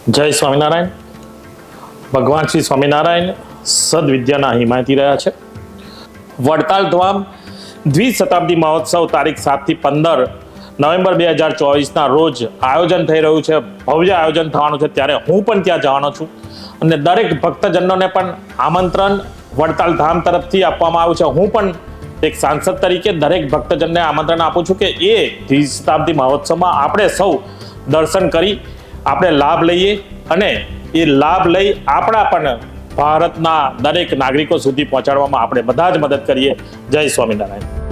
જય સ્વામિનારાયણ. ભગવાન શ્રી સ્વામિનારાયણ સદવિદ્યાના હિમાયતી રહ્યા છે. વડતાલ ધામ દ્વિશતાબ્દી મહોત્સવ તારીખ 7 થી 15 નવેમ્બર 2024ના રોજ આયોજન થઈ રહ્યું છે. ભવ્ય આયોજન થવાનું છે, ત્યારે હું પણ ત્યાં જવાનો છું અને દરેક ભક્તજનોને પણ આમંત્રણ વડતાલ ધામ તરફથી આપવામાં આવ્યું છે. હું પણ એક સાંસદ તરીકે દરેક ભક્તજનને આમંત્રણ આપું છું કે એ દ્વિશતાબ્દી મહોત્સવમાં આપણે સૌ દર્શન કરી આપણે લાભ લઈએ અને એ લાભ લઈ આપણા પણ ભારતના દરેક નાગરિકો સુધી પહોંચાડવામાં આપણે બધા જ મદદ કરીએ. જય સ્વામિનારાયણ.